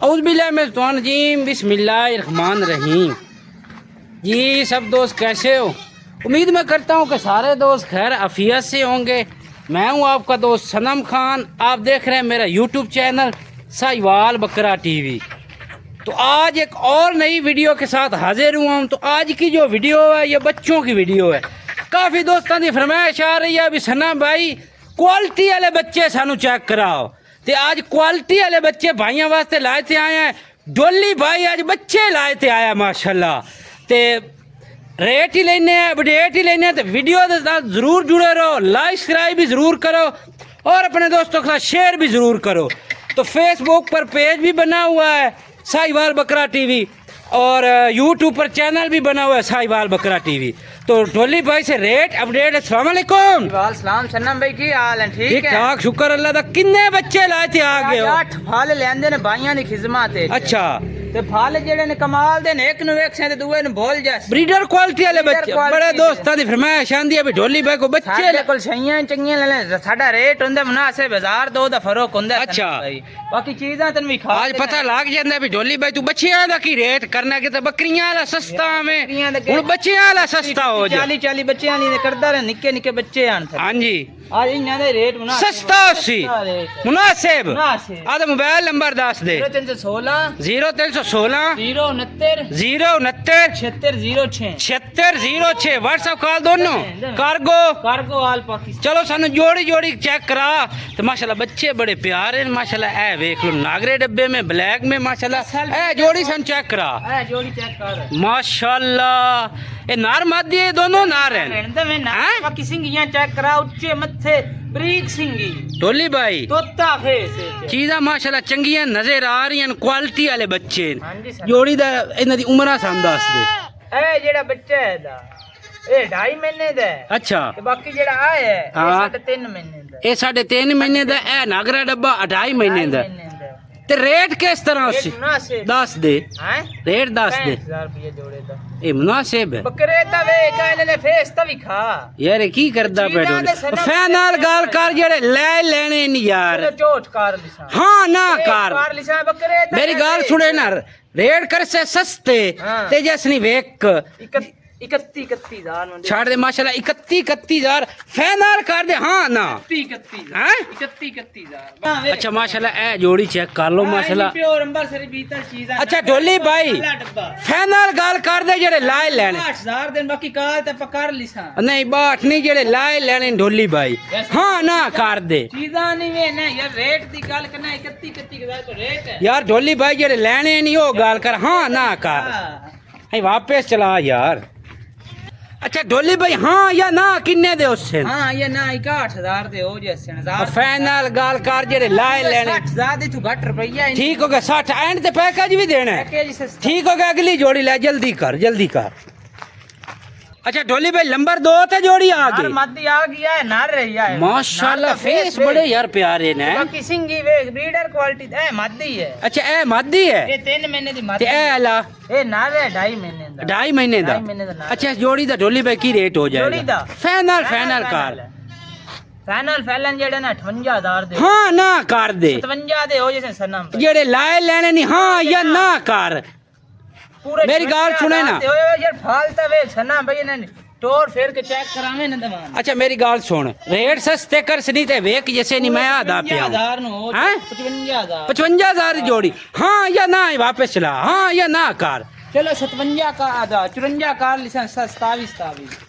औज़ुबिल्लाहिमिनश्शैतानिर्रजीम बिस्मिल्लाहिर्रहमानिर्रहीम। जी सब दोस्त कैसे हो? उम्मीद मैं करता हूँ कि सारे दोस्त खैर आफियत से होंगे। मैं हूँ आपका दोस्त सनम खान। आप देख रहे हैं मेरा यूट्यूब चैनल साहिवाल बकरा टीवी। तो आज एक और नई वीडियो के साथ हाजिर हुआ हूँ। तो आज की जो वीडियो है ये बच्चों की वीडियो है। काफ़ी दोस्तों की फरमाइश आ रही है अभी सनम भाई क्वालिटी वाले बच्चे सानू चेक कराओ। तो आज क्वालिटी वाले बच्चे भाइयों वास्ते लाए थे आए हैं। डोली भाई आज बच्चे लाए थे आया माशाल्लाह। तो रेट ही लेने अपडेट ही लेने तो वीडियो के साथ ज़रूर जुड़े रहो, लाइक सब्सक्राइब भी ज़रूर करो और अपने दोस्तों के साथ शेयर भी ज़रूर करो। तो फेसबुक पर पेज भी बना हुआ है साहिवाल बकरा टीवी और यूट्यूब पर चैनल भी बना हुआ है साहिवाल बकरा टीवी। तो डोली भाई से रेट अपडेट। अस्सलाम वालेकुम। वालेकुम सलाम भाई की हाल है? ठीक है ठाक शुक्र अल्लाह दा। किन्ने बच्चे लाए थे आगे? 8 फल लेंदे ने भाइयां दी खिदमत है। अच्छा ते फल जेड़े ने कमाल दे ने, एक नु वेख से ते दूए नु भूल जास। ब्रीडर क्वालिटी वाले बच्चे बड़े दोस्तां दी फरमाइश आंदी है भी डोली भाई को बच्चे साडे कोल सहियां चंगियां ले ले। साडा रेट हुंदा मुनासिब, 1000 दा फर्क हुंदा। अच्छा बाकी चीजां तन भी खा आज पता लग जांदा भी डोली भाई तू बच्चियां दा की रेट करना कि बकरियां वाला सस्ता में हुन बच्चियां वाला सस्ता हो जा। 40 बच्चियां नी करदा रे, निक्के निक्के बच्चे आन। हां जी आज इन्हां दे रेट मुनासिब सस्ता सी मुनासिब। आदा मोबाइल नंबर दस दे। 0316 0316 069 069 7606 7606 व्हाट्सएप कॉल दोनों कार्गो आल पाकिस्तान। चलो सानू जोड़ी जोड़ी चेक करा। तो माशाल्लाह बच्चे बड़े प्यारे माशाल्लाह। ए देख लो नागरे डब्बे में ब्लैक में माशाल्लाह। ए जोड़ी सन चेक करा। ए जोड़ी चेक कर माशाल्लाह। ए नार मादी है दोनों नार हैं। बाकी सिंगियां चेक करा, उच्चे मत्थे बरीक सिंगी टोली भाई तोता फेस चीज़ा माशाल्लाह चंगियां नजर आ रही हैं। क्वालिटी वाले बच्चे हां जोड़ी दा इन्हां दी उम्र सन दस दे। ए जेड़ा बच्चा है दा ए 2.5 महीने दा है। अच्छा ते बाकी जेड़ा आ है हाँ। 3.5 महीने दा। ये 3.5 महीने दा। ए नागरा डब्बा 2.5 महीने दा। ते रेट किस तरह से दस दे? रेट दस दे 5000 रुपए जोड़े दा। ए मुनासिब है बकरे ता वे कहने ने फेस ता भी खा यार। की करदा बैठो फाइनल गाल कर जेड़े ले लेने नहीं यार। चोट कार लिसा। हां ना कर लिसा बकरे ता मेरी गाल सुने ना। रेट कर से सस्ते ते जैसनी वेक 31,000 छाड़ दे माशाल्लाह। 31,000 फाइनल कर दे। हां ना 31,000। अच्छा माशाल्लाह। ए जोड़ी चेक कर लो माशाल्लाह। प्योर अंबर से भीतर चीज है। अच्छा डोली भाई फाइनल गाल कर दे जेड़े लाए लेने 8000 दिन बाकी काल ते पकड़ लिसा। नहीं बाट नहीं जेड़े लाए लेने डोली भाई। हां ना कर दे चीजा नहीं वे ना यार। रेट दी गल करना 31,000 तो रेट है यार। डोली भाई जेड़े लेने नहीं हो गाल कर। हां ना कर है वापस चला यार। अच्छा डोली भाई हाँ या ना किन्ने दे उससे? हां ये ना 61,000 दे हो जैसे 1000 फाइनल गाल कर जेड़े लाए लेने 60,000 दे तू घट रुपया। ठीक हो गया 60 एंड ते पैकेज भी देना है। पैकेज सस्ता। ठीक हो गया अगली जोड़ी ले जल्दी कर। अच्छा डोली भाई नंबर 2 ते जोड़ी आ गई। मद्दी आ गया है नार रही है माशाल्लाह। फेस बड़े यार प्यारे ने। बाकी सिंगी वे ब्रीडर क्वालिटी ए मद्दी है। अच्छा ए मादी है। ये 3 महीने दी ते मद्दी ए अला ए नार है 2.5 महीने दा। 2.5 महीने दा। अच्छा जोड़ी दा डोली भाई की रेट हो जाएगा? जोड़ी दा फाइनल कर। फाइनल फैलन जेड़े ना 58,000 दे। हां ना कर दे 57 दे हो जैसे सनम जेड़े लाए लेने नहीं। हां या ना कर। पूरे मेरी गाल सुने ना यार फालता वे सनम भाई ने टोर फेर के चेक करावे ना दवान। अच्छा मेरी गाल सुन रेट सस्ते कर सनी ते वेक जैसे नहीं मैं आधा पे 50,000 नो 55,000 55,000 जोड़ी। हाँ या ना वापस चला। हाँ या ना कर। चलो 57 का आधा 54 कार लिसेंस 27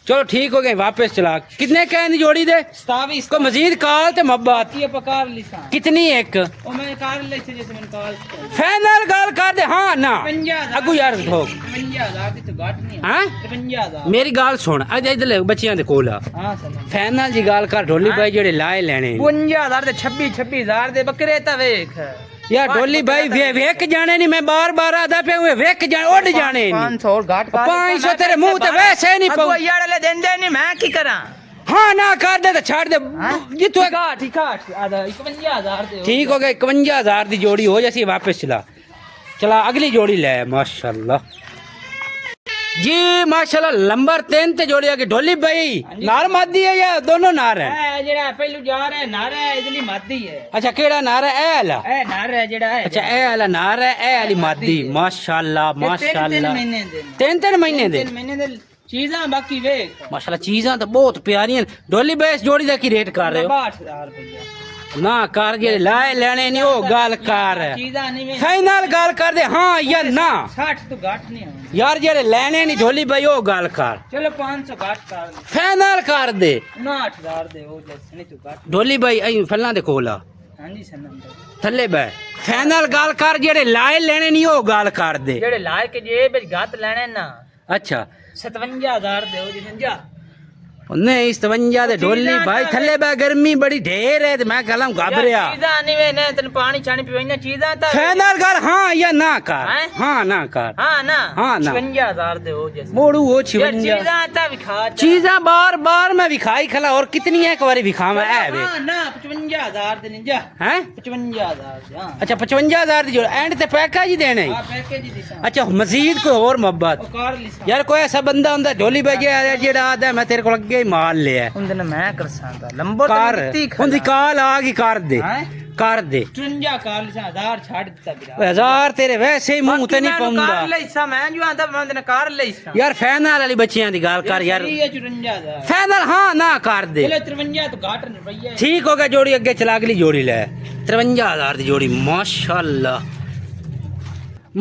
चलो ठीक हो गए वापस चला। कितने कहनी जोड़ी दे? 27 को मजीद काल ते मब्बात ये पकार लिसा कितनी एक ओ मैं कार ले से जैसे मैंने कॉल फाइनल गाल कर दे। हाँ ना 55,000 अगू यार ठोक 55,000 दी तो घट नहीं है। हां 55,000 मेरी गाल सुन अज इधर ले बच्चियां दे कोल आ। हां सनम फाइनल जी गाल कर ढोली भाई जेड़े लाए लेने 52,000 दे 26,000 दे बकरे ता वेख यार ढोली भाई वेक जाने नहीं। मैं बार आधा पे हुए वेक जाने उड़ जाने 500 और घाट 500 तेरे मुंह ते वैसे नहीं पौ यार ले देंदे नहीं मैं की करा। हाँ ना कर दे तो छाड़ दे जितो ठीक आधा 51,000 दे। ठीक हो गया 51,000 दी जोड़ी हो जैसी वापस चला अगली जोड़ी ले माशाल्लाह। जी माशाल्लाह नंबर 3 ते जोड़ी आगे ढोली भाई नार मादी है या दोनों नार है ਇਹ ਜਿਹੜਾ ਪਹਿਲੂ ਜਾ ਰਿਹਾ ਨਾਰਾ ਹੈ ਇਹਦੇ ਲਈ ਮਾਦੀ ਹੈ अच्छा केड़ा नार है ए वाला ਇਹ ਨਾਰਾ ਹੈ ਜਿਹੜਾ ਹੈ अच्छा ए वाला नार है ए वाली मादी माशाल्लाह ਤਿੰਨ माशाल्लाह ਮਹੀਨੇ ਦੇ 3 महीने दे 3 ਮਹੀਨੇ ਦੇ ਚੀਜ਼ਾਂ ਬਾਕੀ ਵੇਖ माशाल्लाह चीज़ां तो बहुत प्यारियां ढोली भाई इस जोड़ी दा की रेट कर रहे हो 62000 रुपया ना कर जे लाए लेने नहीं ओ गल कर ਚੀਜ਼ਾਂ ਨਹੀਂ ਵੇਖ फाइनल गल कर दे हां या ना 60 ਤੋਂ ਘੱਟ ਨਹੀਂ ਹੋਣੀ यार जेड़े लेने नहीं ढोली भाई ओ गल कर ਚਲੋ 500 ਘੱਟ ਕਰ ਦੇ फाइनल कर दे 59000 ਦੇ ਉਹ ਜੈਸੇ ਨਹੀਂ ਤੂੰ ਘੱਟ ढोली भाई आई फल्ला दे कोला ਹਾਂਜੀ ਸਨਮ ਭਾਈ थल्ले बह फाइनल गल कर जेड़े लाए लेने नहीं ओ गल कर दे ਜਿਹੜੇ ਲਾਇ ਕੇ ਜੇ ਵਿੱਚ ਗੱਤ ਲੈਣੇ ਨਾ अच्छा 57000 ਦੇ ਉਹ ਜਿੰਜਾ नहीं 57 दे ढोली भाई थल्ले बह गर्मी बड़ी ढेर है ते मैं कहला घबरिया ਚੀਜ਼ਾਂ ਨਹੀਂ ਵੇ ਨੇ ਤੈਨੂੰ ਪਾਣੀ ਛਾਣੀ ਪੀਣਾ ਚੀਜ਼ਾਂ ਤਾਂ फाइनल कर हां या ना कर हैं? हां ना कर ਹਾਂ ਨਾ ਹਾਂ ਨਾ। 56000 ਦੇ ਉਹ ਜੈਸੇ मोड़ू वो ਯਾਰ 56 ਚੀਜ਼ਾਂ ਤਾਂ ਵਿਖਾ चीज़ा बार बार मैं विखाई खला और कितनी है एक बारी विखावा है वे ਹਾਂ ਨਾ 55000 ਦੇ ਨਿੰਜਾ हैं 55000 ਦੇ ਹਾਂ अच्छा 55,000 दी जोड़ एंड ते पैकेज ही देने ਆ ਪੈਕੇਜ ਦੀ ਸਾਂ अच्छा मजीद कोई और मोहब्बत ਉਹ ਕਾਰ ਲਈ ਸਾਂ यार कोई ऐसा बंदा हुंदा ढोली बजे आया जेड़ा आदा मैं तेरे को अगे ही मार लिया ਹੁੰਦੇ ਨੇ ਮੈਂ ਕਰ ਸਕਦਾ ਲੰਬੋ कर हुंदी काल आ गई कर दे ਹੈ कर दे 53 ਕਾਰ ਲਈ ਸਾਂ 1000 ਛੱਡ ਦਿੱਤਾ ਵੀਰਾ 1000 तेरे वैसे ही मुंह ते नहीं ਕਾਰ पाਉਂਦਾ ਲਈ ਸਾਂ ਮੈਂ ਜੋ ਆਂਦਾ ਮੈਂ ਉਹਦੇ ਨਾਲ ਕਾਰ ਲਈ ਸਾਂ यार फैनल वाली बच्चियां दी गल कर यार 54000 फैनल हां ना कर दे चलो 53 तो घाट रुपया ठीक हो गया जोड़ी अगे चला अगली जोड़ी ले 53,000 दी जोड़ी माशाल्लाह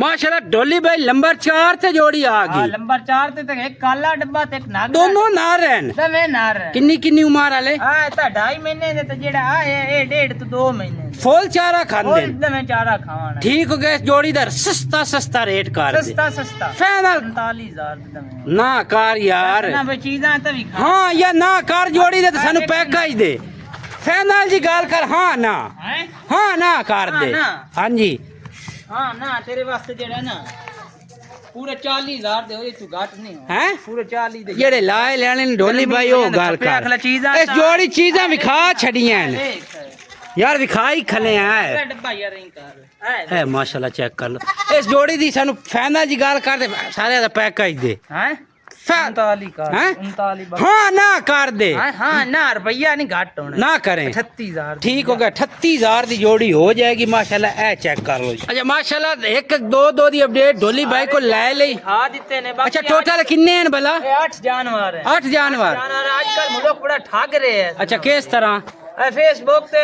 माशाल्लाह ढोली भाई नंबर 4 ते जोड़ी आ हां गई नंबर 4 ਤੇ ਇੱਕ ਕਾਲਾ ਡੱਬਾ ਤੇ ਇੱਕ ਨਾਗ दोनों नार हैं ਦਵੇਂ ਨਾਰ किन्नी किन्नी उम्र वाले ਆ ਤਾਂ 2.5 ਮਹੀਨੇ ਦੇ ਤੇ ਜਿਹੜਾ ਆ ਇਹ 1.5 ਤੋਂ 2 ਮਹੀਨੇ ਦੇ फुल चारा ਉਹ खांदे ਦਵੇਂ ਚਾਰਾ ਖਾਣਾ ठीक हो गया इस जोड़ी दा सस्ता सस्ता रेट कर दे ਸਸਤਾ ਸਸਤਾ फाइनल 49000 ਦੇ ਦਵੇਂ ना कर यार ਨਾ ਬਈ ਚੀਜ਼ਾਂ ਤਾਂ ਵੀ ਖਾ हाँ या ना कर जोड़ी दे ते सानू पैकेज दे फाइनल जी गल कर हाँ ना ਹੈ हाँ ना कर हाँ दे ना। हाँ जी ਹਾਂ ਨਾ ਤੇਰੇ ਵਾਸਤੇ ਜਿਹੜਾ ਨਾ ਪੂਰੇ 40000 ਦੇ ਹੋਏ ਤੂੰ ਘਾਟ ਨਹੀਂ ਹੋ हैं ਪੂਰੇ 40 ਦੇ जेड़े लाए लेने ने ढोली भाई ओ गल कर इस जोड़ी चीज़ां विखा छड़ियां ने यार विखाई खले हैं ਡੱਬਾ ਯਾਰ ਨਹੀਂ ਕਰ है माशाल्लाह चेक कर लो इस जोड़ी दी सानू फाइनल जी गल कर दे सारे दा पैकेज दे ਹੈ 39 का हैं? 39 हाँ ना कर दे हाँ ना रुपया नहीं घट होना ना करें 38000 ठीक हो गया 38,000 की जोड़ी हो जाएगी माशाल्लाह ए चेक कर लो जी। अच्छा माशाल्लाह एक दो दी अपडेट ढोली भाई को ले ली खा देते ने बाकी अच्छा टोटल किन्ने हैं भला 8 जानवर है 8 जानवर जानवर आजकल मुल्क बड़ा ठग रहे हैं अच्छा किस तरह फेसबुक ते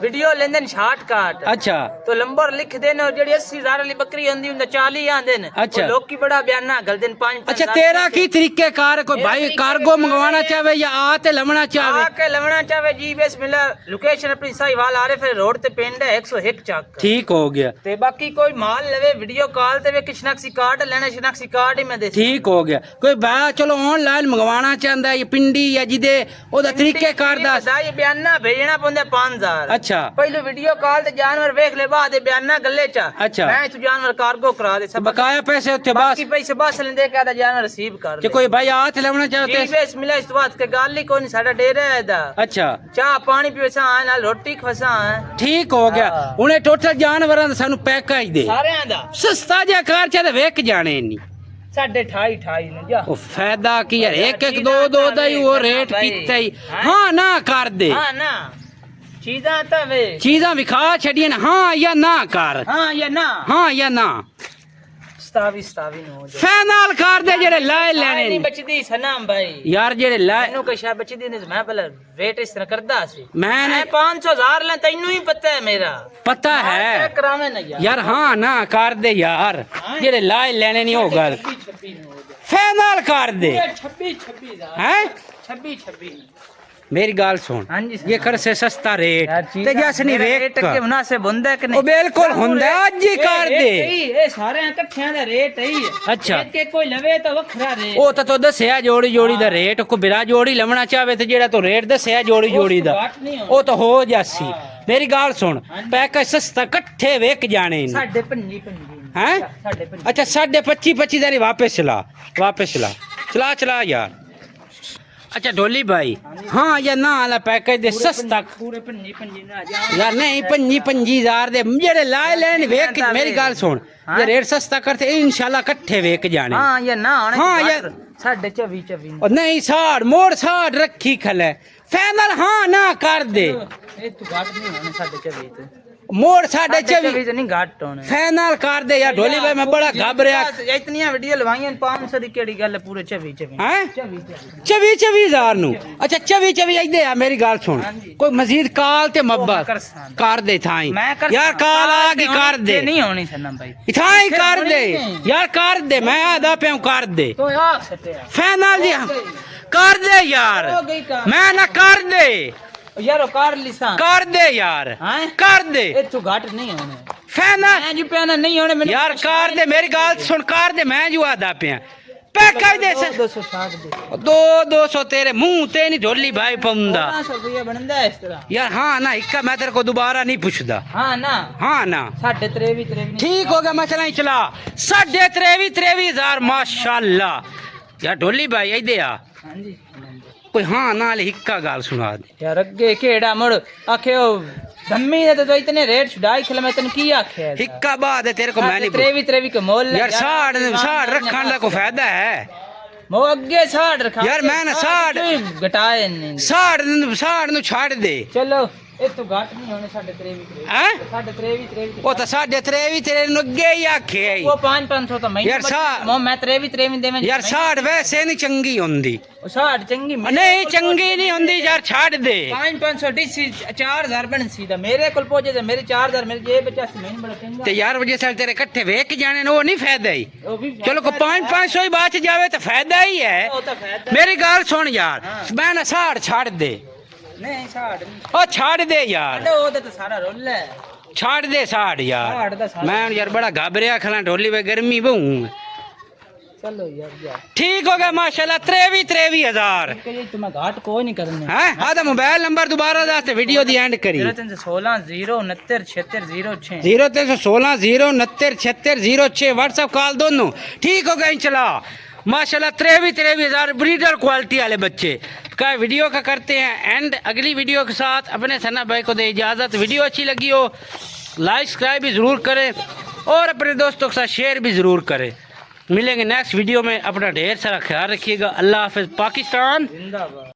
वीडियो लेंदे ने शॉर्टकट अच्छा तो नंबर लिख देने और जेडी 80000 वाली बकरी होंदी उंदा 40 आंदे ने अच्छा। लोग की बड़ा बयाना गलदे ने 5 अच्छा तेरा की तरीके कार है कोई भाई कार्गो मंगवाना चाहे या आते लमना चाहे आके लवना चाहे जी बेस मिला लोकेशन अपनी सही वाल आ रहे फिर रोड ते पिंड है 101 चक ठीक हो गया ते बाकी कोई माल लवे वीडियो कॉल ते वे शनाख्ती कार्ड लेना शनाख्ती कार्ड ही मैं दे ठीक हो गया कोई भाई चलो ऑनलाइन मंगवाना चाहता है ये पिंडी या जिदे ओदा तरीके कार दस ये बयाना भेजना पौंदा 5000 अच्छा पहले वीडियो कॉल ते जानवर वेख ले बाद बयाना गले चा अच्छा। मैं तू जानवर कार्गो करा दे सब बकाया पैसे उत्ते बस बाकी पैसे बस लेंदे के आदा जानवर रिसीव कर जे ले कोई भाई हाथ लमना चाहते जी बेस मिला इस बात के गाल ही कोई नहीं साडा डेरा है दा अच्छा चाह पानी पीसा नाल रोटी खसा है ठीक हो गया हाँ। उन्हें टोटल जानवरां दा सानू पैकेज दे सारे दा सस्ता जा कार चाहे वेख जाने नहीं 28.5 ने जा ओ फायदा की यार एक एक दो दा ही वो रेट कितना ही हाँ ना कर दे हां ना चीज़ां ता वे चीज़ां विखा छड़िए ना हाँ या ना कर हां या ना हाँ या ना 27 हो जा फाइनल कर दे जेड़े लाए लेने नहीं ने। बचदी सनम भाई यार जेड़े लाए ਮੈਨੂੰ ਕੋਈ ਸ਼ਾ ਬਚਦੀ ਨਹੀਂ ਮੈਂ ਪਹਿਲਾਂ ਰੇਟ ਇਸ ਤਰ੍ਹਾਂ ਕਰਦਾ ਸੀ मैंने 500000 ਲੈ ਤੈਨੂੰ ਹੀ ਪਤਾ ਹੈ ਮੇਰਾ पता है ਚੈੱਕ ਕਰਾਵੇਂ ਨਾ ਯਾਰ यार हाँ ना कर दे यार जेड़े लाए लेने नहीं हो गल 26 ਨੂੰ ਹੋ ਜਾ फाइनल कर दे 26 ਦਾ हैं 26 मेरी गाल सुन हाँ जी, ये कर से सस्ता रेट ते जसनी रेट के मुनासिब ਹੁੰਦਾ ਹੈ ਕਿ ओ ਨਹੀਂ बिल्कुल हुंदा अज ही कर दे ਇਹ ਸਾਰੇ ਇਕੱਠਿਆਂ ਦਾ ਰੇਟ ਹੈ अच्छा। ਕਿ ਕੋਈ ਲਵੇ ਤਾਂ ਵੱਖਰਾ ਰੇਟ ਉਹ ਤਾਂ ਤੋ ਦੱਸਿਆ ਜੋੜੀ ਦਾ ਰੇਟ ਕੋ ਬਿਰਾ ਜੋੜੀ ਲਵਣਾ ਚਾਹਵੇ ਤੇ ਜਿਹੜਾ ਤੂੰ ਰੇਟ ਦੱਸਿਆ ਜੋੜੀ ਦਾ ਘੱਟ ਨਹੀਂ ਹੋਣਾ। ਉਹ ਤਾਂ ਹੋ ਜਾਸੀ ਮੇਰੀ ਗੱਲ ਸੁਣ ਪੈਕੇਜ ਸਸਤਾ ਇਕੱਠੇ ਵੇਖ ਜਾਣੇ ਨੇ ਸਾਡੇ ਪੰਜੀ हैं ਸਾਡੇ ਪੰਜੀ अच्छा 25.5 ਦਾ ਨਹੀਂ ਵਾਪਸ ਚਲਾ ਚਲਾ ਯਾਰ अच्छा ढोली भाई हाँ या ना वाला पैकेज दे सस्ता पूरे पंजी पंजी ना जा यार नहीं 25,000 दे जेड़े लाए लेन वेख मेरी गल सुन ये रेट सस्ता करते इंशाल्लाह इकट्ठे वेख जाने हां या ना आने हाँ यार 24 और नहीं साड़ मोड़ साड़ रखी खले फाइनल हाँ ना कर दे ए तू घाट नहीं होने 24 मोड़ 24 नहीं घाट होने फाइनल कर दे यार ढोली भाई मैं बड़ा घबराया इतनी वीडियो लवाईयां 500 दी केड़ी गल पूरे 24 हैं 24,000 नु अच्छा 24 आई दे यार मेरी गल सुन कोई मजीद काल ते मब्बत कर दे थाई यार काल आ के कर दे नहीं होनी सनम भाई थाई कर दे यार कर दे मैं आदा पे कर दे तो यार सटे फाइनल जी कर दे यार मैं ना कर दे यार कार लिसा कर दे यार हैं कर दे ए तू घाट नहीं होने फाइनल मैं जी पेना नहीं होने मैंने यार कर दे मेरी गल सुन कर दे मैं जो आदा पे पैकेज दे 260 दे 200 तेरे मुंह ते नहीं ढोली भाई पौंदा 500 रुपया बनदा है इस तरह यार हाँ ना इक्का मैं तेरे को दोबारा नहीं पूछदा हां ना हाँ ना 23 ठीक हो गया मसला ही चला 23,000 माशाल्लाह यार ढोली भाई आई दे आ हां जी कोई हाँ नाल हिक्का गाल सुना दे यार अगे केड़ा मुड़ आखे ओ धम्मी ने तो इतने रेट छुड़ाई खले मैं तन की आखे हिक्का बाद है तेरे को मैं नहीं 23 के मोल यार साड़ रखने का कोई फायदा है मो अगे साड़ रखा यार मैं ना साड़ घटाए नहीं साड़ नु छाड़ दे चलो ए तू घाट नहीं होने 23 हैं 23 वो तो 23 तेरे नु अगे ही आखे वो 500 तो मैं यार साड़ मैं 23 दे मैं यार साड़ वैसे नहीं चंगी हुंदी साड़ चंगी नहीं चंगी नहीं हुंदी यार छाड़ दे 500 डिस 4000 बन सीधा मेरे कोल पहुंचे मेरे 4000 मेरे जेब बचा से मैं बड़ा चंगा ते यार वजह से तेरे इकट्ठे वेख जाने वो नहीं फायदा ही वो भी चलो को 500 ही बच जावे तो फायदा ही है वो तो फायदा मेरी गल सुन यार मैं ना साड़ छाड़ दे नहीं साड़ ओ छाड़ दे यार वो तो सारा रोल है छाड़ दे साड़ यार साड़ दा साड़ मैं यार बड़ा घबराया खला ढोली वे गर्मी बहु चलो यार ठीक हो गया माशाल्लाह 23,000 ये तुम्हें घाट कोई नहीं करने हैं आधा मोबाइल नंबर दोबारा दस वीडियो दी एंड करी 0316 069 7606 0316 069 7606 व्हाट्सएप कॉल दोनों ठीक हो गया चला माशाल्लाह 23,000 ब्रीडर क्वालिटी वाले बच्चे का वीडियो का करते हैं एंड अगली वीडियो के साथ अपने सना भाई को दे इजाज़त वीडियो अच्छी लगी हो लाइक सब्सक्राइब भी ज़रूर करें और अपने दोस्तों के साथ शेयर भी ज़रूर करें मिलेंगे नेक्स्ट वीडियो में अपना ढेर सारा ख्याल रखिएगा अल्लाह हाफिज़ पाकिस्तान जिंदाबाद।